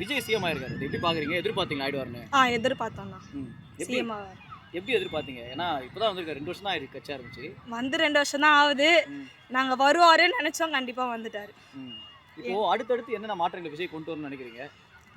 Vijay CM ஆயிருக்காரு. எப்படி பாக்குறீங்க? எதிர்பார்த்தீங்களா ஆயிடுவாருன்னு? எதிர்பார்த்தோம்ண்ணா. எப்படி சிஎம் ஆவார். எப்படி எதிர்பார்த்தீங்க? ஏன்னா இப்பதான் வந்திருக்காரு. 2 வருஷம் தான் ஆயிருக்கு கட்சி ஆரம்பிச்சு. 2 வருஷம் தான் ஆகுது. ம். நாங்க வருவாருன்னு நினைச்சோம், கண்டிப்பா வந்துட்டாரு. ம். இப்போ அடுத்தடுத்து என்னென்ன மாற்றங்களை விஜய் கொண்டு வரணும்னு நினைக்கிறீங்க?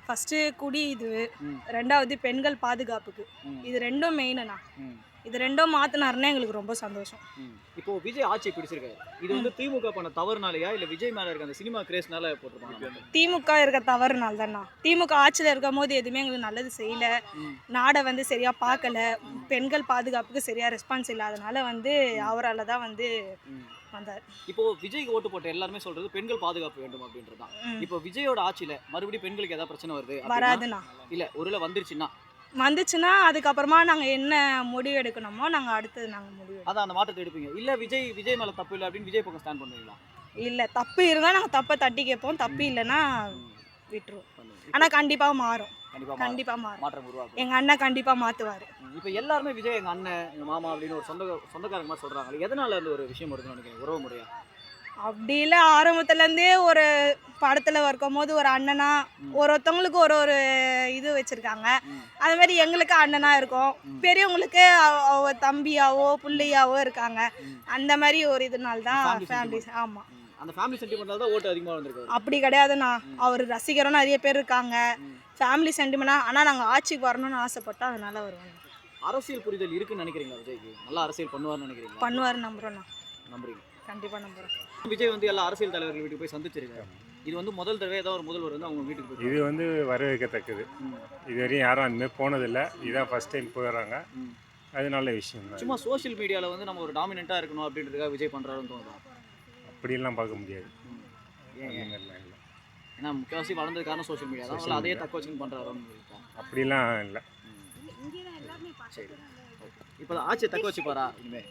ஃபர்ஸ்ட் குடி இது, ம். 2வது பெண்கள் பாதுகாப்புக்கு. ம். இது 2ம் மெயினுண்ணா. ம். இது 2ம் மாத்தினாருன்னா எங்களுக்கு ரொம்ப சந்தோஷம். ம். இப்போ விஜய் ஆட்சியை பிடிச்சிருக்காரு. இது வந்து திமுக பண்ண தவறுனாலயா இல்ல விஜய் மேல இருக்க அந்த சினிமா கிரேஸ்னால போட்டுருப்பாங்க? திமுக இருக்க தவறுனால தான்ண்ணா. திமுக ஆட்சியில் இருக்கும் போது எதுவுமே எங்களுக்கு நல்லது செய்யல, ம். நாடை வந்து சரியா பார்க்கல, பெண்கள் பாதுகாப்புக்கு சரியா ரெஸ்பான்ஸ் இல்லாதனால வந்து அவரால் தான் வந்து ம். வந்தார். இப்போ விஜய்க்கு ஓட்டு போட்ட எல்லாருமே சொல்றது பெண்கள் பாதுகாப்பு வேண்டும் அப்படின்றதுதான். இப்போ விஜயோட ஆட்சியில மறுபடியும் பெண்களுக்கு ஏதாவது பிரச்சனை வருது வராதுண்ணா. இல்ல ஒருவேளை வந்துச்சுன்னா அதுக்கப்புறமா நாங்கள் என்ன முடிவு எடுக்கணுமோ நாங்கள் அடுத்தது நாங்கள் முடிவு எடுக்கணும். அதான் அந்த மாற்றத்தை எடுப்பீங்க. இல்ல விஜய் மேல தப்பு இல்லை அப்படின்னு விஜய் பக்கம் ஸ்டாண்ட் பண்ணுவீங்களா? இல்லை, தப்பு இருந்தால் நாங்கள் தப்பை தட்டி கேட்போம், தப்பு இல்லைன்னா விட்டுருவோம். ஆனால் கண்டிப்பாக மாறும். கண்டிப்பாக மாறும். மாற்றம் உருவாக்கும். எங்கள் அண்ணன் கண்டிப்பாக மாற்றுவார். இப்போ எல்லாருமே விஜய் எங்க அண்ணன் எங்க மாமா அப்படின்னு ஒரு சொந்தக்காரங்க மாதிரி சொல்றாங்க. எதனால அந்த ஒரு விஷயம் வருதுன்னு நினைக்கிறேன்? உறவு முறையா? அப்படி இல்லை, ஆரம்பத்துலேருந்தே ஒரு படத்தில் இருக்கும் போது ஒரு அண்ணனா ஒருத்தவங்களுக்கு ஒரு ஒரு இது வச்சுருக்காங்க. அது மாதிரி எங்களுக்கு அண்ணனா இருக்கும், பெரியவங்களுக்கு தம்பியாவோ பிள்ளையாவோ இருக்காங்க. அந்த மாதிரி ஒரு இதனால தான் ஃபேமிலிஸ். ஆமாம், அந்த ஃபேமிலி சென்டிமெண்டால தான் ஓட்டு அதிகமாக வந்திருக்கு. அப்படி கிடையாதுண்ணா. அவர் ரசிகரும் நிறைய பேர் இருக்காங்க. ஃபேமிலி சென்டிமெண்டா. ஆனால் நாங்கள் ஆட்சிக்கு வரணும்னு ஆசைப்பட்டோம், அதனால வருவாங்க. அரசியல் புரிதல் இருக்குன்னு நினைக்கிறீங்களா? விஜய்க்கு நல்லா அரசியல் பண்ணுவார்னு நினைக்கிறீங்களா? பண்ணுவார், நம்புறோண்ணா. நம்புறீங்க? கண்டிப்பாக நம்புறோம். விஜய் வந்து எல்லா அரசியல் தலைவர்கள் வீட்டுக்கு போய் சந்திச்சிருக்காரு. இது வந்து முதல் தடவை ஏதாவது ஒரு முதல்வர் வந்து அவங்க வீட்டுக்கு போய் இது வந்து வரவேற்கத்தக்கது. இதுவரையும் யாரும் அந்தமாதிரி போனதில்லை. இதுதான் ஃபர்ஸ்ட் டைம் போயிடுறாங்க. அது நல்ல விஷயம் தான். சும்மா சோஷியல் மீடியாவில் வந்து நம்ம ஒரு டாமினெண்ட்டாக இருக்கணும் அப்படின்றதுக்காக விஜய் பண்ணுறாருன்னு தோணுதா? அப்படிலாம் பார்க்க முடியாது. ஏன்? மாதிரிலாம் இல்லை. ஏன்னா முக்கியவாசி வளர்ந்தது காரணம் சோஷியல் மீடியா தான். இல்லை அதையே தக்க வச்சுன்னு பண்ணுறாருன்னு இருக்கோம். அப்படிலாம் இல்லை. சரி, இப்போ ஆட்சியை தக்க வச்சுப்பாரா இனிமேல்?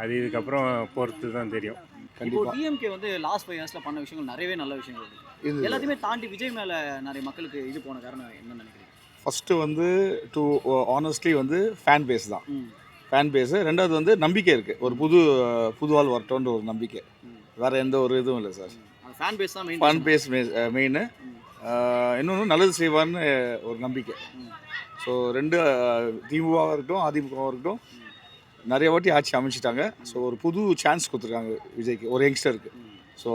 அது இதுக்கப்புறம் பொறுத்து தான் தெரியும். இப்போ டிஎம்கே வந்து லாஸ்ட் 5 இயர்ஸில் பண்ண விஷயங்கள் நிறையவே நல்ல விஷயங்கள் இருக்குது. எல்லாத்தையுமே தாண்டி விஜய் மேலே நிறைய மக்களுக்கு இது போன காரணம் என்னன்னு நினைக்கிறீங்க? ஃபஸ்ட்டு வந்து ஆனஸ்ட்லி வந்து ஃபேன் பேஸ் தான். Fan base. ரெண்டாவது வந்து நம்பிக்கை இருக்குது. ஒரு புது ஆள் வரட்டோன்ற ஒரு நம்பிக்கை. வேறு எந்த ஒரு இதுவும் இல்லை சார். ஃபேன் பேஸ் தான் மெயின். Fan base main. இன்னொன்று நல்லது செய்வார்னு ஒரு நம்பிக்கை. ஸோ திமுகவாக இருக்கட்டும் அதிமுகவாக இருக்கட்டும் நிறைய வாட்டி ஆட்சி அமைச்சிட்டாங்க. ஸோ ஒரு புது சான்ஸ் கொடுத்துருக்காங்க விஜய்க்கு, ஒரு யங்ஸ்டருக்கு. ஸோ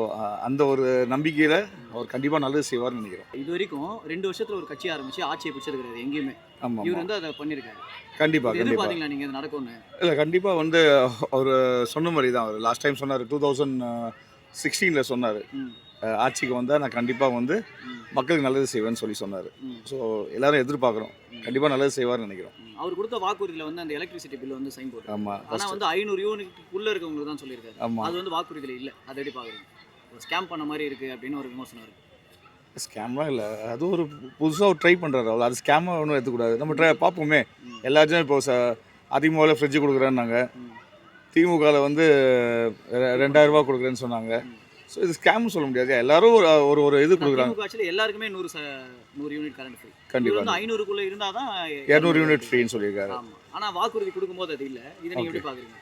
அந்த ஒரு நம்பிக்கையில் அவர் கண்டிப்பாக நல்லது செய்வார்னு நினைக்கிறோம். இது வரைக்கும் 2 வருஷத்தில் ஒரு கட்சி ஆரம்பித்து ஆட்சியை பிடிச்சது கிடையாது எங்கேயுமே. ஆமாம், இவர் வந்து அதை பண்ணியிருக்காரு. கண்டிப்பாக எதிர்பார்த்தீங்களா நீங்கள் இது நடக்கும்னு? இல்லை, கண்டிப்பாக வந்து அவர் சொன்ன மாதிரி தான். அவர் லாஸ்ட் டைம் சொன்னார், 2016 சொன்னார், ஆட்சிக்கு வந்தால் நான் கண்டிப்பாக வந்து மக்களுக்கு நல்லது செய்வேன்னு சொல்லி சொன்னார். ஸோ எல்லாரும் எதிர்பார்க்குறோம், கண்டிப்பாக நல்லது செய்வார்னு நினைக்கிறோம். அவர் கொடுத்த வாக்குறுதியில் வந்து அந்த எலக்ட்ரிசிட்டி பில் வந்து சைன் போட்டு. ஆமாம், ஆனால் வந்து 500 யூனிட்டுக்குள்ளே இருக்கவங்களுக்கு தான் சொல்லியிருக்காரு. ஆமாம், அது வந்து வாக்குறுதியில் இல்லை. அதை எப்படி பார்க்குறீங்க? ஒரு ஸ்கேம் பண்ண மாதிரி இருக்குது அப்படின்னு ஒரு விமர்சனம் இருக்குது. ஸ்கேம்லாம் இல்லை, அது ஒரு புதுசாக ட்ரை பண்ணுறாரு. அவ்வளோ, அது ஸ்கேமாக ஒன்றும் எடுத்துக்கூடாது. நம்ம பார்ப்போமே. எல்லாத்தையும் இப்போ அதிமுகவில் ஃப்ரிட்ஜு கொடுக்குறேன்னாங்க, திமுகவில் வந்து 2000 ரூபா கொடுக்குறேன்னு சொன்னாங்க. ஸோ இது ஸ்கேம்னு சொல்ல முடியாது. எல்லாரும் ஒரு இது கொடுக்குறாங்க. ஆக்சுவலி எல்லாருக்குமே 100 யூனிட் கரண்ட் ஃப்ரீ. கண்டிப்பாக வந்து 500க்குள்ளே இருந்தால் தான் 200 யூனிட் ஃப்ரீன்னு சொல்லியிருக்காரு. ஆமாம், ஆனால் வாக்குறுதி கொடுக்கும்போது அது இல்லை. இதை நீங்கள் எப்படி பார்க்குறீங்க?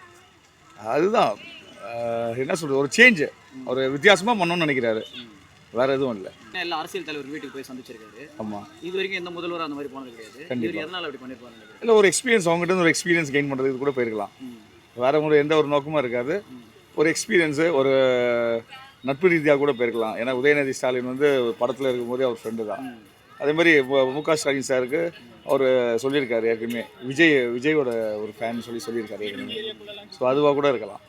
அதுதான் என்ன சொல்கிறது, ஒரு சேஞ்சு, ஒரு வித்தியாசமாக பண்ணணும்னு நினைக்கிறாரு. வேறு எதுவும் இல்லை. எல்லா அரசியல் தலைவர் வீட்டுக்கு போய் சந்திச்சிருக்காரு. ஆமாம், இது வரைக்கும் எந்த முதல்வரும் அந்த மாதிரி போனது கிடையாது. கண்டிப்பாக. எதனால் அப்படி பண்ணியிருப்பாங்க? இல்லை, ஒரு எக்ஸ்பீரியன்ஸ், அவங்ககிட்ட ஒரு எக்ஸ்பீரியன்ஸ் கெயின் பண்ணுறதுக்கு கூட போயிருக்கலாம். வேறு எந்த ஒரு நோக்கமும் இருக்காது. ஒரு எக்ஸ்பீரியன்ஸு, ஒரு நட்பு ரீதியாக கூட போயிருக்கலாம். ஏன்னா உதயநிதி ஸ்டாலின் வந்து படத்தில் இருக்கும்போதே அவர் ஃப்ரெண்டு தான். அதே மாதிரி முக ஸ்டாலின் சாருக்கு அவர் சொல்லியிருக்காரு ஏற்கனவே, விஜயோட ஒரு ஃபேன் சொல்லியிருக்காரு ஏற்கனவே. ஸோ அதுவாக கூட இருக்கலாம்.